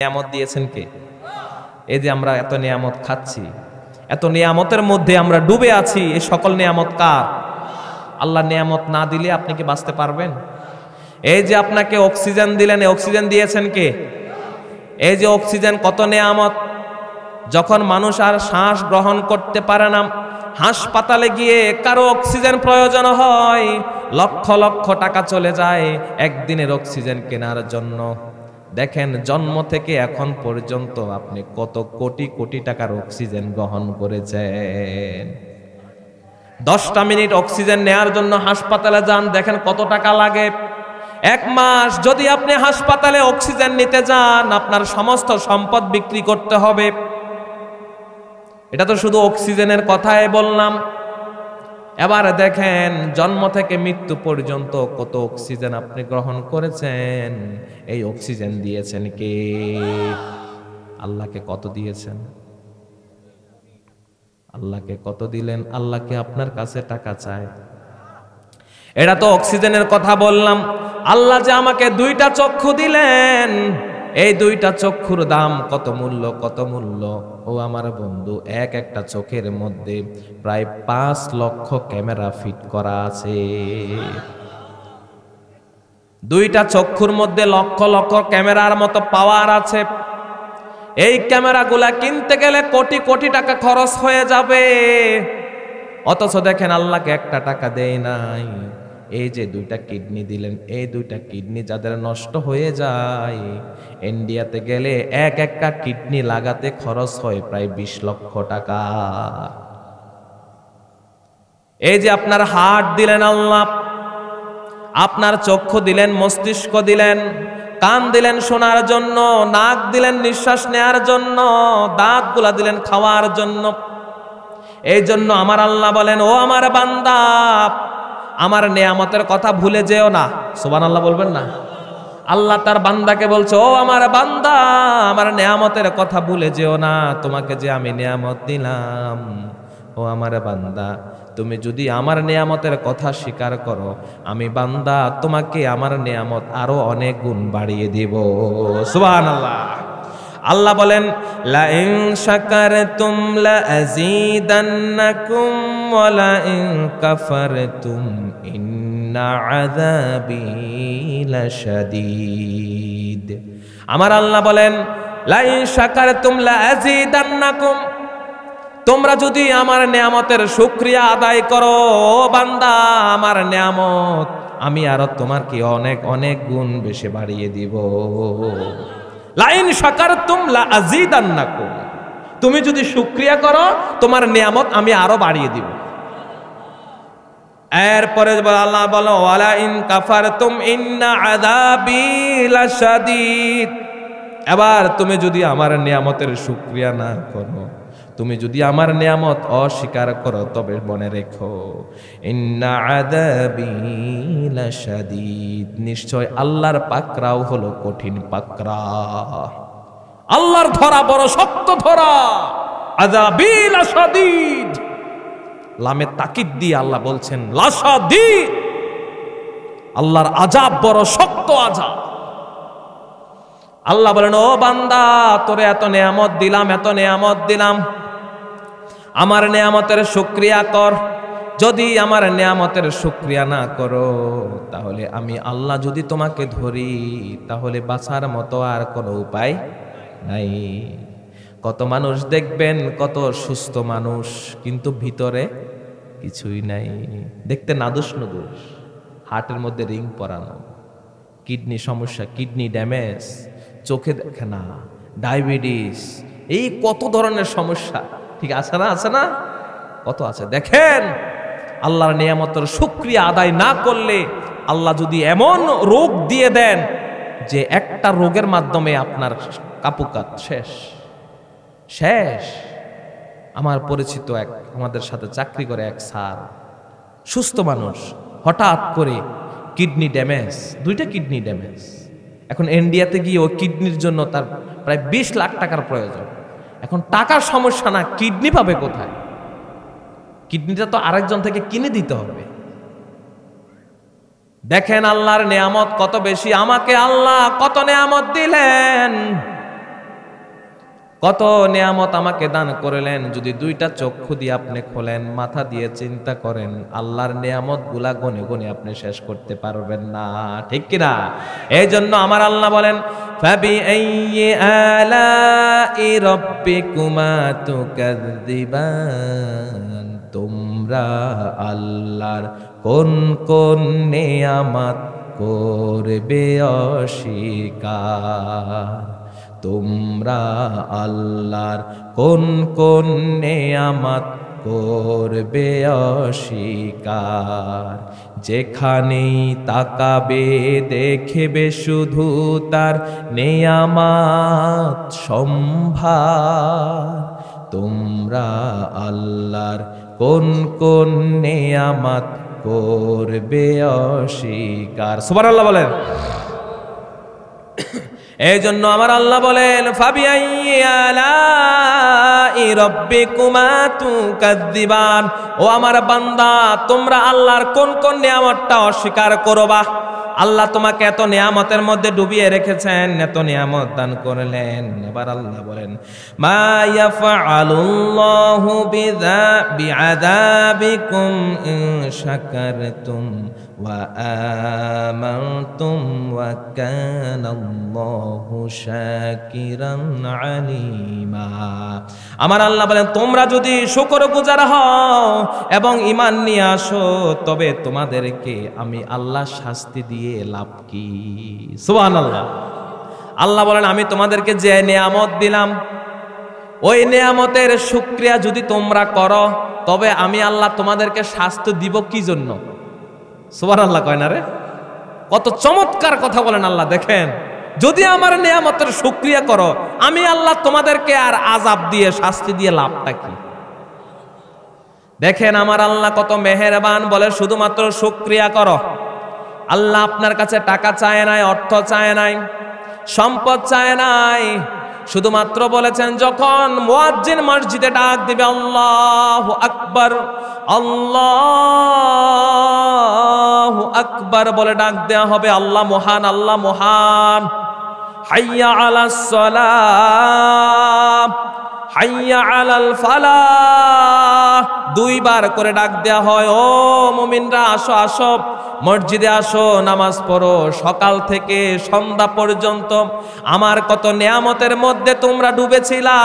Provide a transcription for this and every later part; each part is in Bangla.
নিয়ামত দিয়েছেন কে? এই যে আমরা এত নিয়ামত খাচ্ছি, এত নিয়ামতের মধ্যে আমরা ডুবে আছি, এই সকল নিয়ামত কার? আল্লাহ নিয়ামত না দিলে আপনি কি বাঁচতে পারবেন? এই যে আপনাকে অক্সিজেন দিলেন, এই অক্সিজেন দিয়েছেন কে? এই যে অক্সিজেন কত নিয়ামত। যখন মানুষ আর শ্বাস গ্রহণ করতে পারে না, হাসপাতালে গিয়ে কারো অক্সিজেন প্রয়োজন হয়, লক্ষ লক্ষ টাকা চলে যায় একদিনের অক্সিজেন কেনার জন্য। দেখেন জন্ম থেকে এখন পর্যন্ত আপনি কত কোটি কোটি টাকার অক্সিজেন গ্রহণ করেছেন। 10টা মিনিট অক্সিজেন নেয়ার জন্য হাসপাতালে যান, দেখেন কত টাকা লাগে। 1 মাস যদি আপনি হাসপাতালে অক্সিজেন নিতে যান, আপনার সমস্ত সম্পদ বিক্রি করতে হবে। এটা তো শুধু অক্সিজেনের কথাই বললাম। এবার দেখেন জন্ম থেকে মৃত্যু পর্যন্ত কত অক্সিজেন আপনি গ্রহণ করেছেন। এই অক্সিজেন দিয়েছেন কে? আল্লাহকে কত দিয়েছেন? আল্লাহকে কত দিলেন? আল্লাহকে আপনার কাছে টাকা চায়? এটা তো অক্সিজেনের কথা বললাম। আল্লাহ যে আমাকে 2টা চক্ষু দিলেন, এই 2টা চক্ষুর দাম কত মূল্য, কত মূল্য। ও আমার বন্ধু, একটা চোখের মধ্যে প্রায় 5 লক্ষ ক্যামেরা ফিট করা আছে। 2টা চক্ষুর মধ্যে লক্ষ লক্ষ ক্যামেরার মতো পাওয়ার আছে। এই ক্যামেরাগুলা কিনতে গেলে কোটি কোটি টাকা খরচ হয়ে যাবে। অথচ দেখেন আল্লাহকে 1টা টাকা দেয় নাই। এই যে 2টা কিডনি দিলেন, এই 2টা কিডনি যাদের নষ্ট হয়ে যায়, ইন্ডিয়াতে গেলে একটা কিডনি লাগাতে খরচ হয় প্রায় 20 লক্ষ টাকা। এই যে আপনার হার্ট দিলেন আল্লাহ, আপনার চক্ষু দিলেন, মস্তিষ্ক দিলেন, কান দিলেন শোনার জন্য, নাক দিলেন নিঃশ্বাস নেয়ার জন্য, দাঁতগুলা দিলেন খাওয়ার জন্য। এই জন্য আমার আল্লাহ বলেন, ও আমার বান্দা, আমার নেয়ামতের কথা ভুলে যেও না। সুবহানাল্লাহ বলবেন না? আল্লাহ তার বান্দাকে বলছে, ও আমার বান্দা, আমার নেয়ামতের কথা ভুলে যেও না। তোমাকে যে আমি নেয়ামত দিলাম, ও আমার বান্দা, তুমি যদি আমার নেয়ামতের কথা স্বীকার করো, আমি বান্দা তোমাকে আমার নেয়ামত আরো অনেক গুণ বাড়িয়ে দিব। সুবহানাল্লাহ। আল্লাহ বলেন, লা ইন শাকারতুম লা আযীদান্নাকুম ওয়া লা ইন কাফারতুম ইন্না আযাবী লাশাদীদ। আমার আল্লাহ বলেন, লা ইন শাকারতুম লা আযীদান্নাকুম, তোমরা যদি আমার নেয়ামতের শুকরিয়া আদায় করো, বান্দা আমার নেয়ামত আমি আরো তোমার কি অনেক অনেক গুণ বেশি বাড়িয়ে দিব। লা ইন শাকারতুম লা আযীদান্নাকুম, তুমি যদি শুকরিয়া করো তোমার নিয়ামত আমি আরো বাড়িয়ে দিব। এরপরে আল্লাহ বলো, ওয়ালা ইন কাফারতুম ইন্না আযাবী লাশাদীদ। এবার তুমি যদি আমার নিয়ামতের শুকরিয়া না করো, তুমি যদি আমার নিয়ামত অস্বীকার করো, তবে মনে রেখো, ইন্না আযাবী লাশাদীদ, নিশ্চয় আল্লাহর পাকড়াও হলো কঠিন পাকড়া। আল্লাহর ধরা বড় শক্ত ধরা। আযাবী লাশাদীদ, লামে তাকিদ দিয়ে আল্লাহ বলছেন লাশাদীদ, আল্লাহর আযাব বড় শক্ত আযাব। আল্লাহ বলেন, ও বান্দা, তোরে এত নেয়ামত দিলাম, এত নেয়ামত দিলাম, আমার নেয়ামতের শুকরিয়া কর। যদি আমার নেয়ামতের শুকরিয়া না করো, তাহলে আমি আল্লাহ যদি তোমাকে ধরি, তাহলে বাঁচার মতো আর কোনো উপায় নাই। কত মানুষ দেখবেন, কত সুস্থ মানুষ, কিন্তু ভিতরে কিছুই নাই। দেখতে নাদুস নুদুস, হার্টের মধ্যে রিং পরানো, কিডনি সমস্যা, কিডনি ড্যামেজ, চোখে দেখে না, ডায়াবেটিস, এই কত ধরনের সমস্যা, ঠিক আছে না? আছে না? কত আছে। দেখেন আল্লাহর নিয়ামতের শুকরিয়া আদায় না করলে আল্লাহ যদি এমন রোগ দিয়ে দেন যে একটা রোগের মাধ্যমে আপনার কাপুকাত শেষ শেষ। আমার পরিচিত আমাদের সাথে চাকরি করে এক স্যার, সুস্থ মানুষ, হঠাৎ করে কিডনি ড্যামেজ, 2টা কিডনি ড্যামেজ। এখন ইন্ডিয়াতে গিয়ে ও কিডনির জন্য তার প্রায় 20 লাখ টাকার প্রয়োজন। এখন টাকার সমস্যা না, কিডনি পাবে কোথায়? কিডনিটা তো আরেকজন থেকে কিনে দিতে হবে। দেখেন আল্লাহর নেয়ামত কত বেশি। আমাকে আল্লাহ কত নেয়ামত দিলেন, কত নিয়ামত আমাকে দান করলেন, যদি দুইটা চক্ষু দিয়ে আপনি খোলেন, মাথা দিয়ে চিন্তা করেন, আল্লাহর নিয়ামত গুলা গনে গনে আপনি শেষ করতে পারবেন না, ঠিক কিনা? এই জন্য আমার আল্লাহ বলেন, ফাবিআইয়ি আলাই রাব্বিকুমা তুকাযযিবান, তোমরা আল্লাহর কোন কোন নিয়ামত করবে অস্বীকার? তোমরা আল্লাহর কোন কোন নিয়ামত করবে অস্বীকার? যেখানেই তাকাবে দেখবে শুধু তার নিয়ামত সম্ভার। তোমরা আল্লাহর কোন কোন নিয়ামত করবে অস্বীকার? সুবহানাল্লাহ বলেন। এই জন্য আমার আল্লাহ বলেন, ফাবিআইয়ি আলাই রাব্বিকুমা তুকাযযিবান, ও আমার বান্দা, তোমরা আল্লাহর কোন কোন নিয়ামতটা অস্বীকার করবা? আল্লাহ তোমাকে এত নিয়ামতের মধ্যে ডুবিয়ে রেখেছেন, এত নিয়ামত দান করলেন। এবার আল্লাহ বলেন, মা ইয়াফআলুল্লাহু বিআযাবিকুম ইন শাকারতুম ওয়া আমানতুম ওয়া কানাল্লাহু শাকিরান আলিমা। আমার আল্লাহ বলেন, তোমরা যদি শুকরগুজার হও এবং ঈমান নিয়ে আসো, তবে তোমাদেরকে আমি আল্লাহ শাস্তি দিয়ে লাভ কি? সুবহানাল্লাহ। আল্লাহ বলেন, আমি তোমাদেরকে যে নিয়ামত দিলাম, ওই নিয়ামতের শুকরিয়া যদি তোমরা করো, তবে আমি আল্লাহ তোমাদেরকে শাস্তি দিব কি জন্য? সুবহানাল্লাহ কয় না রে? কত চমৎকার কথা বলেন আল্লাহ। দেখেন, যদি আমার নিয়ামতের শুকরিয়া করো, আমি আল্লাহ তোমাদেরকে আর আযাব দিয়ে শাস্তি দিয়ে লাভটা কি? দেখেন আমার আল্লাহ কত মেহেরবান, বলে শুধুমাত্র শুকরিয়া করো। আল্লাহ আপনার কাছে টাকা চায় নাই, অর্থ চায় নাই, সম্পদ চায় নাই, শুধুমাত্র বলেছেন যখন মুয়াজ্জিন মসজিদে ডাক দিবে আল্লাহু আকবার, আল্লাহু আকবার বলে ডাক দেওয়া হবে, আল্লাহ মহান, আল্লাহ মহান। হাইয়া আলাস সালাহ, হাইয়া আলাল ফালাহ, দুইবার করে ডাক দেয়া হয়, ও মুমিনরা আসো আসো, মসজিদে আসো, নামাজ পড়ো। সকাল থেকে সন্ধ্যা পর্যন্ত আমার কত নিয়ামতের মধ্যে তোমরা ডুবেছিলা,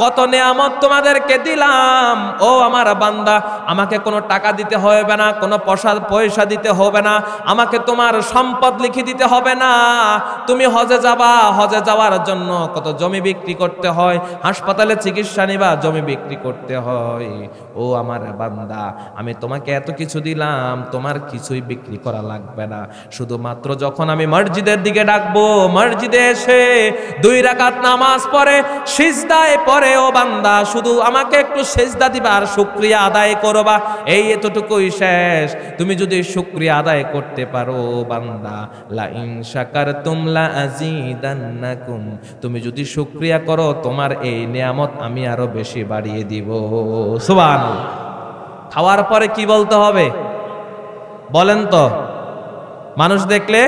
কত নিয়ামত তোমাদেরকে দিলাম। ও আমার বান্দা, আমাকে কোনো টাকা দিতে হবে না, কোনো পয়সা দিতে হবে না, আমাকে তোমার সম্পদ লিখে দিতে হবে না। তুমি হজে যাবা, হজে যাওয়ার জন্য কত জমি বিক্রি করতে হয়, হাসপাতালে চিকিৎসা নিবা, জমি বিক্রি করতে হয়। ও আমার বান্দা, আমি তোমাকে এত কিছু দিলাম, তোমার কিছুই বিক্রি করা লাগবে না। শুধুমাত্র যখন আমি মসজিদের দিকে ডাকবো, মসজিদে এসে 2 রাকাত নামাজ পড়ে সিজদায় পড়ে, ও বান্দা শুধু আমাকে একটু সিজদা দিবা আর শুকরিয়া আদায় করবা, এই এতটুকুই শেষ। তুমি যদি শুকরিয়া আদায় করতে পারো বান্দা, লা ইন শাকারতুম লা আযীদান্নাকুম, তুমি যদি শুকরিয়া করো, তোমার এই নিয়ামত আমি আরো বেশি বাড়িয়ে দিব। সুবহানাল্লাহ। খাওয়ার পরে কি বলতে হবে বলেন তো? মানুষ দেখলে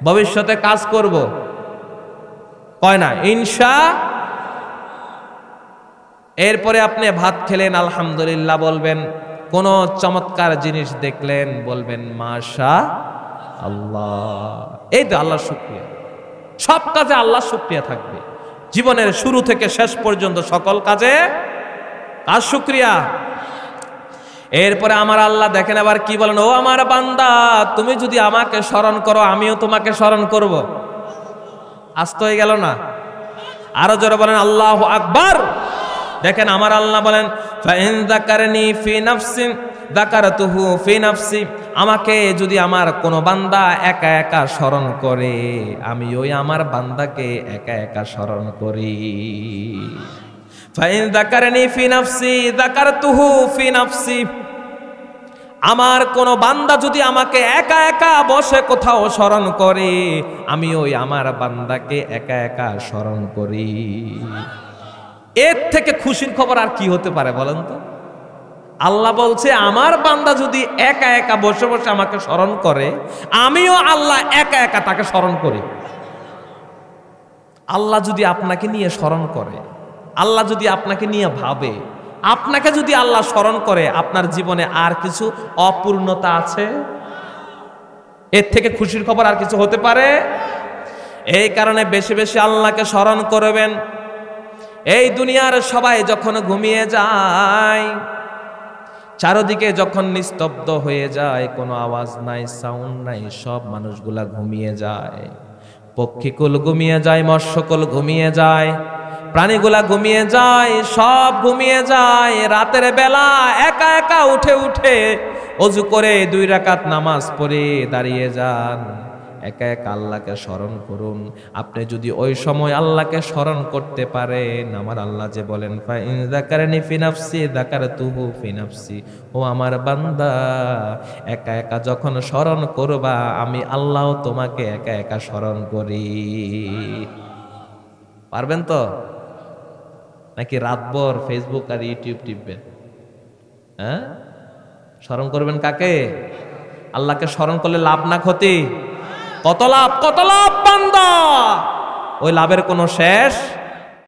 ভবিষ্যতে কাজ করব কয় না ইনশা। এরপরে আপনি ভাত খেলেন, আলহামদুলিল্লাহ বলবেন। কোন চমৎকার জিনিস দেখলেন, বলবেন মাশা আল্লাহ। এই তো আল্লাহর শুকরিয়া। সব কাজে আল্লাহর শুকরিয়া থাকবে, জীবনের শুরু থেকে শেষ পর্যন্ত সকল কাজে কাজ শুকরিয়া। এরপরে আমার আল্লাহ দেখেন আবার কি বলেন, ও আমার বান্দা, তুমি যদি আমাকে স্মরণ করো, আমিও তোমাকে স্মরণ করব। আস্ত হয়ে গেল না? আরো জোরে বলেন আল্লাহু আকবার। দেখেন আমার আল্লাহ বলেন, ফাইন যাকারনি ফি নাফসি যাকারতুহু ফি নাফসি, আমাকে যদি আমার কোন বান্দা একা একা স্মরণ করে, আমি ওই আমার বান্দাকে একা একা স্মরণ করি। ফাইন যাকারনি ফি নাফসি যাকারতুহু ফি নাফসি, আমার কোন বান্দা যদি আমাকে একা একা বসে কোথাও স্মরণ করে, আমি ওই আমার বান্দাকে একা একা স্মরণ করি। এর থেকে খুশির খবর আর কি হতে পারে বলেন তো? আল্লাহ বলছে, আমার বান্দা যদি একা একা বসে বসে আমাকে স্মরণ করে, আমিও আল্লাহ একা একা তাকে স্মরণ করি। আল্লাহ যদি আপনাকে নিয়ে স্মরণ করে, আল্লাহ যদি আপনাকে নিয়ে ভাবে, আপনাকে যদি আল্লাহ স্মরণ করে, আপনার জীবনে আর কিছু অপূর্ণতা আছে? এর থেকে খুশির খবর আর কিছু হতে পারে? এই কারণে বেশি বেশি আল্লাহকে স্মরণ করবেন। এই দুনিয়ার সবাই যখন ঘুমিয়ে যায়, চারদিকে যখন নিস্তব্ধ হয়ে যায়, কোনো আওয়াজ নাই, সাউন্ড নাই, সব মানুষগুলা ঘুমিয়ে যায়। পক্ষীকুল ঘুমিয়ে যায়, মৎস্যকুল ঘুমিয়ে যায়, প্রাণীগুলা ঘুমিয়ে যায়, সব ঘুমিয়ে যায়। রাতের বেলা একা একা উঠে উঠে অজু করে 2 রাকাত নামাজ পড়ে দাঁড়িয়ে যান, একা একা আল্লাহকে স্মরণ করুন। আপনি যদি ওই সময় আল্লাহকে স্মরণ করতে পারেন, আমার আল্লাহ যে বলেন ফাইন যাকারনি ফি নাফসি যাকারতুহু ফি নাফসি, ও আমার বান্দা, একা একা যখন স্মরণ করবা, আমি আল্লাহ তোমাকে একা একা স্মরণ করি। পারবেন তো? নাকি রাতভর ফেসবুক আর ইউটিউব টিপবেন? হ্যাঁ, স্মরণ করবেন কাকে? আল্লাহকে স্মরণ করলে লাভ না ক্ষতি? কত লাভ, কত লাভ বান্দা, ওই লাভের কোনো শেষ